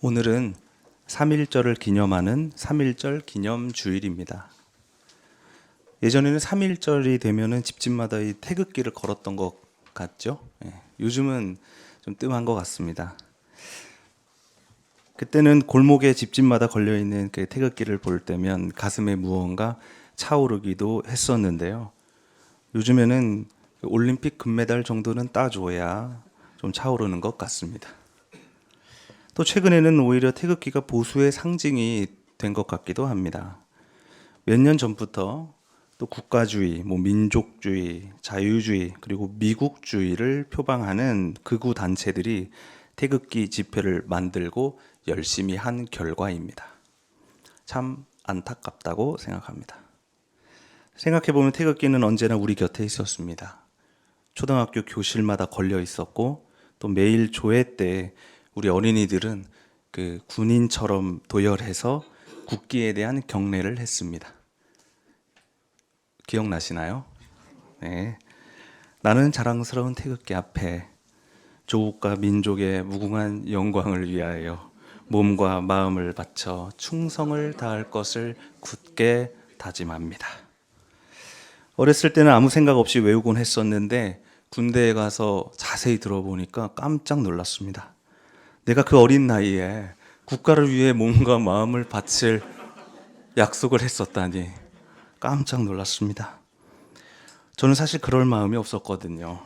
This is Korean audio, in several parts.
오늘은 3.1절을 기념하는 3.1절 기념주일입니다. 예전에는 3.1절이 되면은 집집마다 이 태극기를 걸었던 것 같죠? 요즘은 좀 뜸한 것 같습니다. 그때는 골목에 집집마다 걸려있는 그 태극기를 볼 때면 가슴에 무언가 차오르기도 했었는데요. 요즘에는 올림픽 금메달 정도는 따줘야 좀 차오르는 것 같습니다. 또 최근에는 오히려 태극기가 보수의 상징이 된 것 같기도 합니다. 몇 년 전부터 또 국가주의, 민족주의, 자유주의, 그리고 미국주의를 표방하는 극우 단체들이 태극기 집회를 만들고 열심히 한 결과입니다. 참 안타깝다고 생각합니다. 생각해보면 태극기는 언제나 우리 곁에 있었습니다. 초등학교 교실마다 걸려 있었고, 또 매일 조회 때 우리 어린이들은 그 군인처럼 도열해서 국기에 대한 경례를 했습니다. 기억나시나요? 네. 나는 자랑스러운 태극기 앞에 조국과 민족의 무궁한 영광을 위하여 몸과 마음을 바쳐 충성을 다할 것을 굳게 다짐합니다. 어렸을 때는 아무 생각 없이 외우곤 했었는데 군대에 가서 자세히 들어보니까 깜짝 놀랐습니다. 내가 그 어린 나이에 국가를 위해 몸과 마음을 바칠 약속을 했었다니 깜짝 놀랐습니다. 저는 사실 그럴 마음이 없었거든요.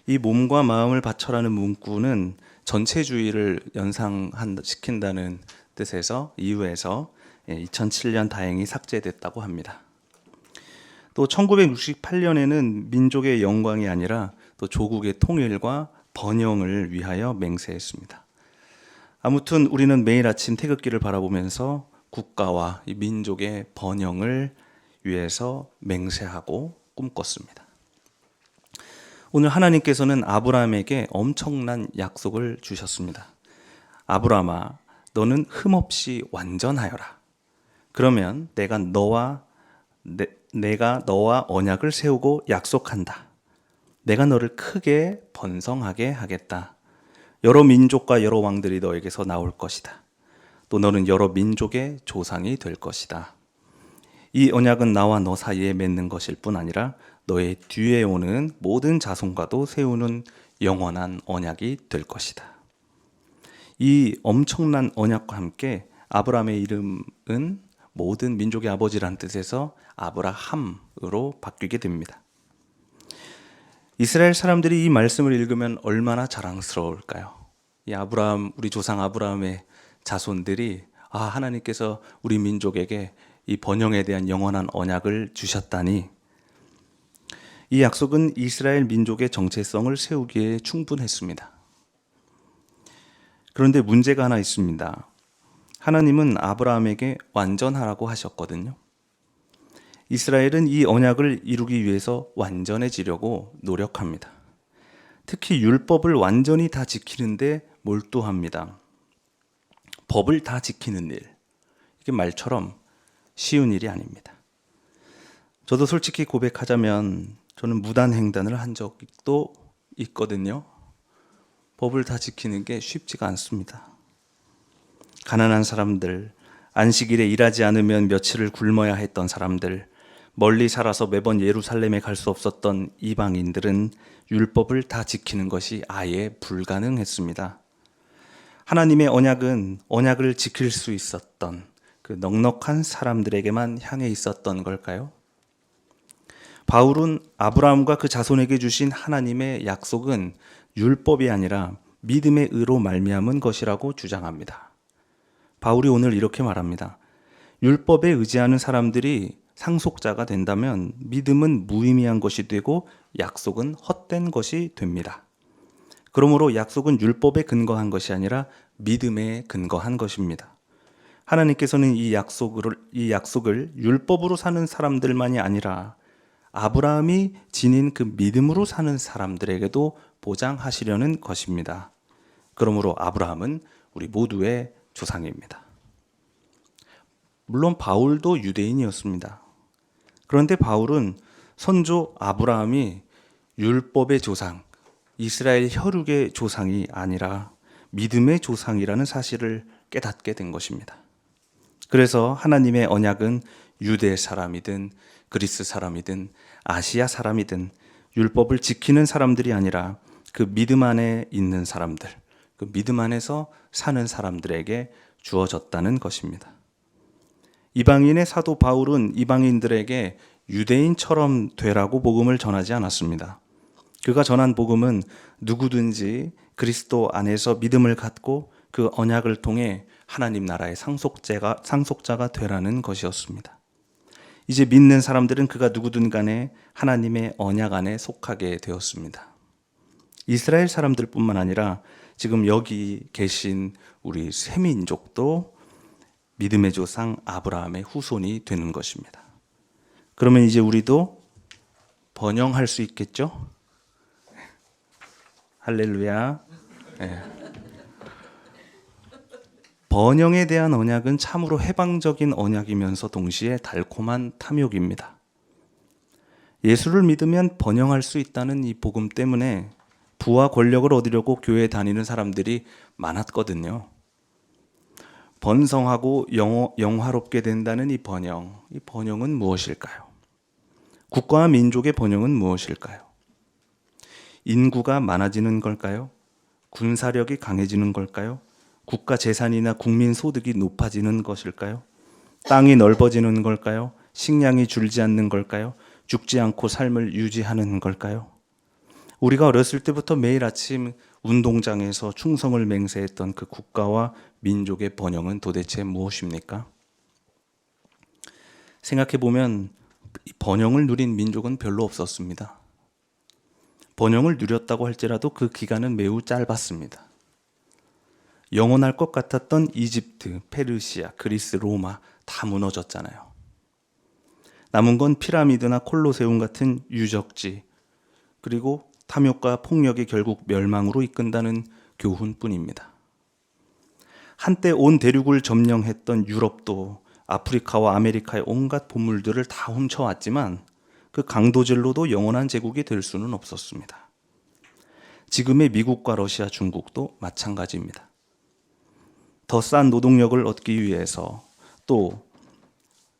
이 몸과 마음을 바쳐라는 문구는 전체주의를 연상시킨다는 뜻에서 이유에서 2007년 다행히 삭제됐다고 합니다. 또 1968년에는 민족의 영광이 아니라 또 조국의 통일과 번영을 위하여 맹세했습니다. 아무튼 우리는 매일 아침 태극기를 바라보면서 국가와 이 민족의 번영을 위해서 맹세하고 꿈꿨습니다. 오늘 하나님께서는 아브라함에게 엄청난 약속을 주셨습니다. 아브라함아, 너는 흠없이 완전하여라. 그러면 내가 너와 언약을 세우고 약속한다. 내가 너를 크게 번성하게 하겠다. 여러 민족과 여러 왕들이 너에게서 나올 것이다. 또 너는 여러 민족의 조상이 될 것이다. 이 언약은 나와 너 사이에 맺는 것일 뿐 아니라 너의 뒤에 오는 모든 자손과도 세우는 영원한 언약이 될 것이다. 이 엄청난 언약과 함께 아브라함의 이름은 모든 민족의 아버지란 뜻에서 아브라함으로 바뀌게 됩니다. 이스라엘 사람들이 이 말씀을 읽으면 얼마나 자랑스러울까요? 이 아브라함, 우리 조상 아브라함의 자손들이 하나님께서 우리 민족에게 이 번영에 대한 영원한 언약을 주셨다니, 이 약속은 이스라엘 민족의 정체성을 세우기에 충분했습니다. 그런데 문제가 하나 있습니다. 하나님은 아브라함에게 완전하라고 하셨거든요. 이스라엘은 이 언약을 이루기 위해서 완전해지려고 노력합니다. 특히 율법을 완전히 다 지키는데 몰두합니다. 법을 다 지키는 일, 이게 말처럼 쉬운 일이 아닙니다. 저도 솔직히 고백하자면 저는 무단횡단을 한 적도 있거든요. 법을 다 지키는 게 쉽지가 않습니다. 가난한 사람들, 안식일에 일하지 않으면 며칠을 굶어야 했던 사람들, 멀리 살아서 매번 예루살렘에 갈 수 없었던 이방인들은 율법을 다 지키는 것이 아예 불가능했습니다. 하나님의 언약을 지킬 수 있었던 그 넉넉한 사람들에게만 향해 있었던 걸까요? 바울은 아브라함과 그 자손에게 주신 하나님의 약속은 율법이 아니라 믿음의 의로 말미암은 것이라고 주장합니다. 바울이 오늘 이렇게 말합니다. 율법에 의지하는 사람들이 상속자가 된다면 믿음은 무의미한 것이 되고 약속은 헛된 것이 됩니다. 그러므로 약속은 율법에 근거한 것이 아니라 믿음에 근거한 것입니다. 하나님께서는 이 약속을 율법으로 사는 사람들만이 아니라 아브라함이 지닌 그 믿음으로 사는 사람들에게도 보장하시려는 것입니다. 그러므로 아브라함은 우리 모두의 조상입니다. 물론 바울도 유대인이었습니다. 그런데 바울은 선조 아브라함이 율법의 조상, 이스라엘 혈육의 조상이 아니라 믿음의 조상이라는 사실을 깨닫게 된 것입니다. 그래서 하나님의 언약은 유대 사람이든 그리스 사람이든 아시아 사람이든 율법을 지키는 사람들이 아니라 그 믿음 안에 있는 사람들, 그 믿음 안에서 사는 사람들에게 주어졌다는 것입니다. 이방인의 사도 바울은 이방인들에게 유대인처럼 되라고 복음을 전하지 않았습니다. 그가 전한 복음은 누구든지 그리스도 안에서 믿음을 갖고 그 언약을 통해 하나님 나라의 상속자가 되라는 것이었습니다. 이제 믿는 사람들은 그가 누구든 간에 하나님의 언약 안에 속하게 되었습니다. 이스라엘 사람들뿐만 아니라 지금 여기 계신 우리 새민족도 믿음의 조상 아브라함의 후손이 되는 것입니다. 그러면 이제 우리도 번영할 수 있겠죠? 할렐루야. 네. 번영에 대한 언약은 참으로 해방적인 언약이면서 동시에 달콤한 탐욕입니다. 예수를 믿으면 번영할 수 있다는 이 복음 때문에 부와 권력을 얻으려고 교회에 다니는 사람들이 많았거든요. 번성하고 영화롭게 된다는 이 번영은 무엇일까요? 국가와 민족의 번영은 무엇일까요? 인구가 많아지는 걸까요? 군사력이 강해지는 걸까요? 국가 재산이나 국민 소득이 높아지는 것일까요? 땅이 넓어지는 걸까요? 식량이 줄지 않는 걸까요? 죽지 않고 삶을 유지하는 걸까요? 우리가 어렸을 때부터 매일 아침 운동장에서 충성을 맹세했던 그 국가와 민족의 번영은 도대체 무엇입니까? 생각해보면 번영을 누린 민족은 별로 없었습니다. 번영을 누렸다고 할지라도 그 기간은 매우 짧았습니다. 영원할 것 같았던 이집트, 페르시아, 그리스, 로마 다 무너졌잖아요. 남은 건 피라미드나 콜로세움 같은 유적지, 그리고 탐욕과 폭력이 결국 멸망으로 이끈다는 교훈뿐입니다. 한때 온 대륙을 점령했던 유럽도 아프리카와 아메리카의 온갖 보물들을 다 훔쳐왔지만 그 강도질로도 영원한 제국이 될 수는 없었습니다. 지금의 미국과 러시아, 중국도 마찬가지입니다. 더 싼 노동력을 얻기 위해서, 또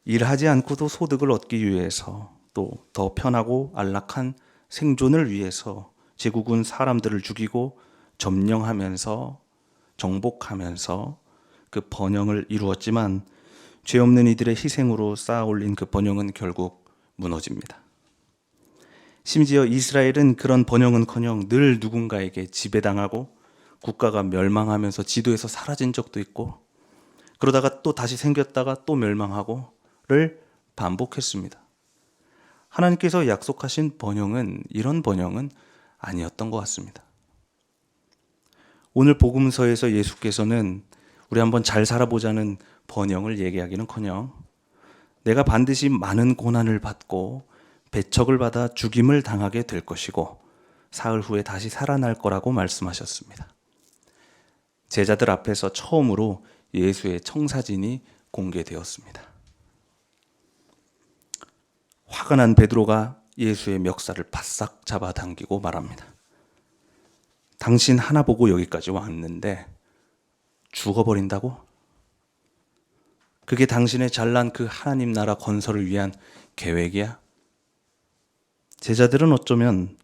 일하지 않고도 소득을 얻기 위해서, 또 더 편하고 안락한 생존을 위해서 제국은 사람들을 죽이고 점령하면서 정복하면서 그 번영을 이루었지만 죄 없는 이들의 희생으로 쌓아 올린 그 번영은 결국 무너집니다. 심지어 이스라엘은 그런 번영은커녕 늘 누군가에게 지배당하고 국가가 멸망하면서 지도에서 사라진 적도 있고, 그러다가 또 다시 생겼다가 또 멸망하고를 반복했습니다. 하나님께서 약속하신 번영은 이런 번영은 아니었던 것 같습니다. 오늘 복음서에서 예수께서는 우리 한번 잘 살아보자는 번영을 얘기하기는커녕 내가 반드시 많은 고난을 받고 배척을 받아 죽임을 당하게 될 것이고 사흘 후에 다시 살아날 거라고 말씀하셨습니다. 제자들 앞에서 처음으로 예수의 청사진이 공개되었습니다. 화가 난 베드로가 예수의 멱살을 바싹 잡아당기고 말합니다. 당신 하나 보고 여기까지 왔는데 죽어버린다고? 그게 당신의 잘난 그 하나님 나라 건설을 위한 계획이야? 제자들은 어쩌면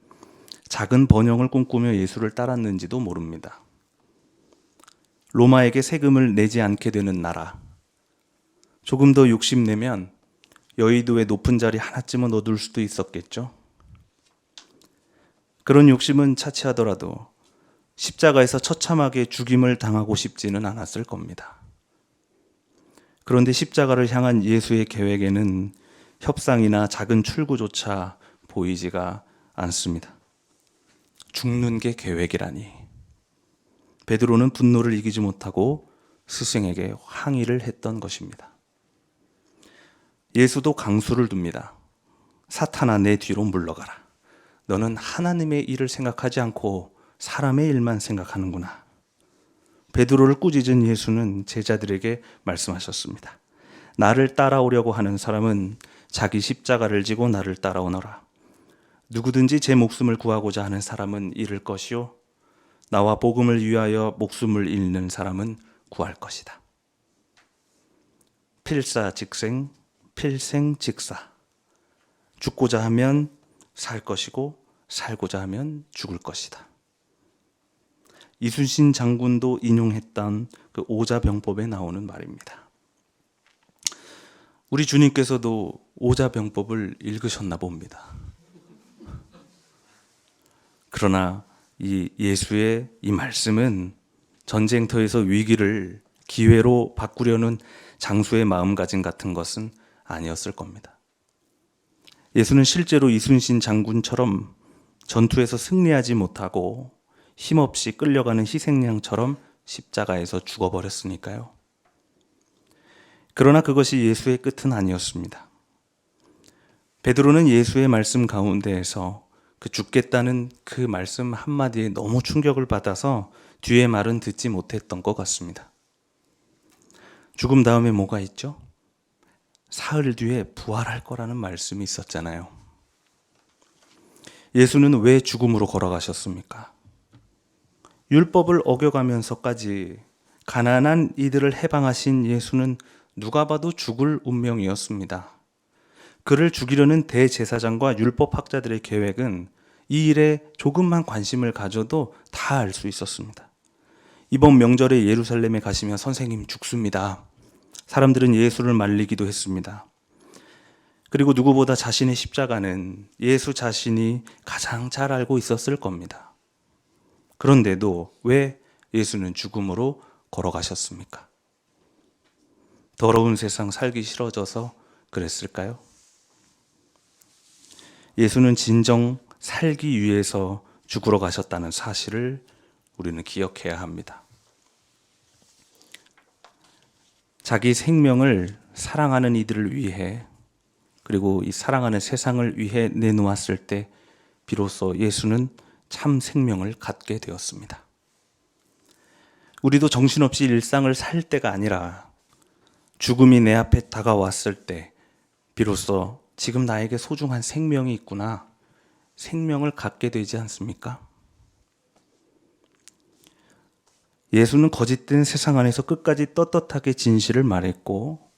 작은 번영을 꿈꾸며 예수를 따랐는지도 모릅니다. 로마에게 세금을 내지 않게 되는 나라, 조금 더 욕심내면 여의도의 높은 자리 하나쯤은 얻을 수도 있었겠죠. 그런 욕심은 차치하더라도 십자가에서 처참하게 죽임을 당하고 싶지는 않았을 겁니다. 그런데 십자가를 향한 예수의 계획에는 협상이나 작은 출구조차 보이지가 않습니다. 죽는 게 계획이라니. 베드로는 분노를 이기지 못하고 스승에게 항의를 했던 것입니다. 예수도 강수를 둡니다. 사탄아, 내 뒤로 물러가라. 너는 하나님의 일을 생각하지 않고 사람의 일만 생각하는구나. 베드로를 꾸짖은 예수는 제자들에게 말씀하셨습니다. 나를 따라오려고 하는 사람은 자기 십자가를 지고 나를 따라오너라. 누구든지 제 목숨을 구하고자 하는 사람은 잃을 것이요 나와 복음을 위하여 목숨을 잃는 사람은 구할 것이다. 필사직생, 필생직사. 죽고자 하면 살 것이고 살고자 하면 죽을 것이다. 이순신 장군도 인용했던 그 오자병법에 나오는 말입니다. 우리 주님께서도 오자병법을 읽으셨나 봅니다. 그러나 이 예수의 이 말씀은 전쟁터에서 위기를 기회로 바꾸려는 장수의 마음가짐 같은 것은 아니었을 겁니다. 예수는 실제로 이순신 장군처럼 전투에서 승리하지 못하고 힘없이 끌려가는 희생양처럼 십자가에서 죽어버렸으니까요. 그러나 그것이 예수의 끝은 아니었습니다. 베드로는 예수의 말씀 가운데에서 그 죽겠다는 그 말씀 한마디에 너무 충격을 받아서 뒤의 말은 듣지 못했던 것 같습니다. 죽음 다음에 뭐가 있죠? 사흘 뒤에 부활할 거라는 말씀이 있었잖아요. 예수는 왜 죽음으로 걸어가셨습니까? 율법을 어겨가면서까지 가난한 이들을 해방하신 예수는 누가 봐도 죽을 운명이었습니다. 그를 죽이려는 대제사장과 율법학자들의 계획은 이 일에 조금만 관심을 가져도 다 알 수 있었습니다. 이번 명절에 예루살렘에 가시면 선생님 죽습니다. 사람들은 예수를 말리기도 했습니다. 그리고 누구보다 자신의 십자가는 예수 자신이 가장 잘 알고 있었을 겁니다. 그런데도 왜 예수는 죽음으로 걸어가셨습니까? 더러운 세상 살기 싫어져서 그랬을까요? 예수는 진정 살기 위해서 죽으러 가셨다는 사실을 우리는 기억해야 합니다. 자기 생명을 사랑하는 이들을 위해 그리고 이 사랑하는 세상을 위해 내놓았을 때 비로소 예수는 참 생명을 갖게 되었습니다. 우리도 정신없이 일상을 살 때가 아니라 죽음이 내 앞에 다가왔을 때 비로소 지금 나에게 소중한 생명이 있구나, 생명을 갖게 되지 않습니까? 예수는 거짓된 세상 안에서 끝까지 떳떳하게 진실을 말했고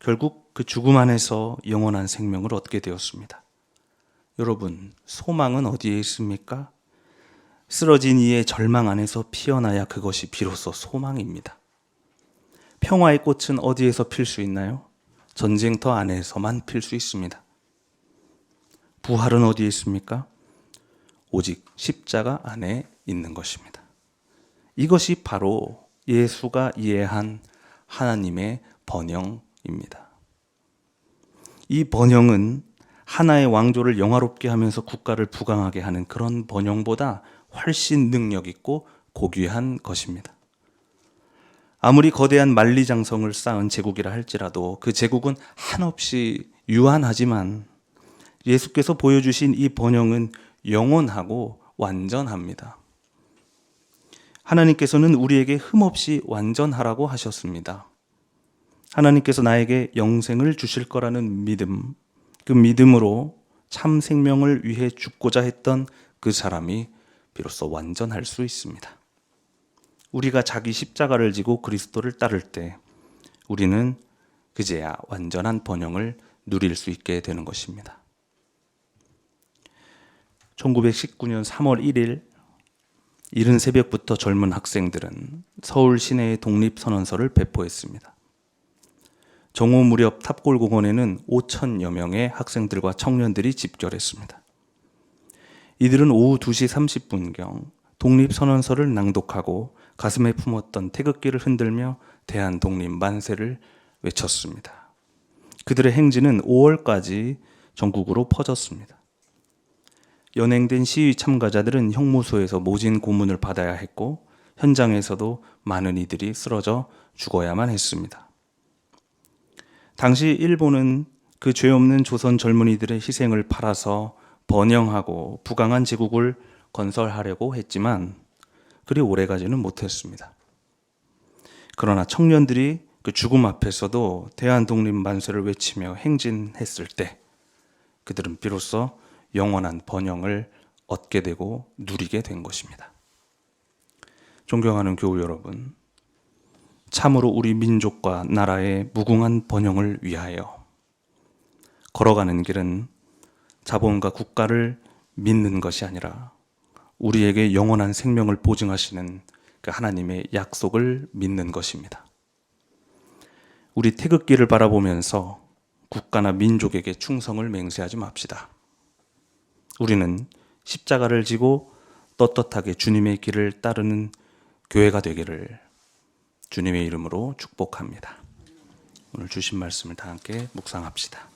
결국 그 죽음 안에서 영원한 생명을 얻게 되었습니다. 여러분, 소망은 어디에 있습니까? 쓰러진 이의 절망 안에서 피어나야 그것이 비로소 소망입니다. 평화의 꽃은 어디에서 필 수 있나요? 전쟁터 안에서만 필 수 있습니다. 부활은 어디에 있습니까? 오직 십자가 안에 있는 것입니다. 이것이 바로 예수가 이해한 하나님의 번영입니다. 이 번영은 하나의 왕조를 영화롭게 하면서 국가를 부강하게 하는 그런 번영보다 훨씬 능력 있고 고귀한 것입니다. 아무리 거대한 만리장성을 쌓은 제국이라 할지라도 그 제국은 한없이 유한하지만 예수께서 보여주신 이 번영은 영원하고 완전합니다. 하나님께서는 우리에게 흠없이 완전하라고 하셨습니다. 하나님께서 나에게 영생을 주실 거라는 믿음, 그 믿음으로 참 생명을 위해 죽고자 했던 그 사람이 비로소 완전할 수 있습니다. 우리가 자기 십자가를 지고 그리스도를 따를 때 우리는 그제야 완전한 번영을 누릴 수 있게 되는 것입니다. 1919년 3월 1일 이른 새벽부터 젊은 학생들은 서울 시내의 독립선언서를 배포했습니다. 정오 무렵 탑골공원에는 5천여 명의 학생들과 청년들이 집결했습니다. 이들은 오후 2시 30분경 독립선언서를 낭독하고 가슴에 품었던 태극기를 흔들며 대한독립 만세를 외쳤습니다. 그들의 행진은 5월까지 전국으로 퍼졌습니다. 연행된 시위 참가자들은 형무소에서 모진 고문을 받아야 했고 현장에서도 많은 이들이 쓰러져 죽어야만 했습니다. 당시 일본은 그 죄 없는 조선 젊은이들의 희생을 팔아서 번영하고 부강한 제국을 건설하려고 했지만 그리 오래가지는 못했습니다. 그러나 청년들이 그 죽음 앞에서도 대한독립 만세를 외치며 행진했을 때 그들은 비로소 영원한 번영을 얻게 되고 누리게 된 것입니다. 존경하는 교우 여러분, 참으로 우리 민족과 나라의 무궁한 번영을 위하여 걸어가는 길은 자본과 국가를 믿는 것이 아니라 우리에게 영원한 생명을 보증하시는 그 하나님의 약속을 믿는 것입니다. 우리 태극기를 바라보면서 국가나 민족에게 충성을 맹세하지 맙시다. 우리는 십자가를 지고 떳떳하게 주님의 길을 따르는 교회가 되기를 주님의 이름으로 축복합니다. 오늘 주신 말씀을 다 함께 묵상합시다.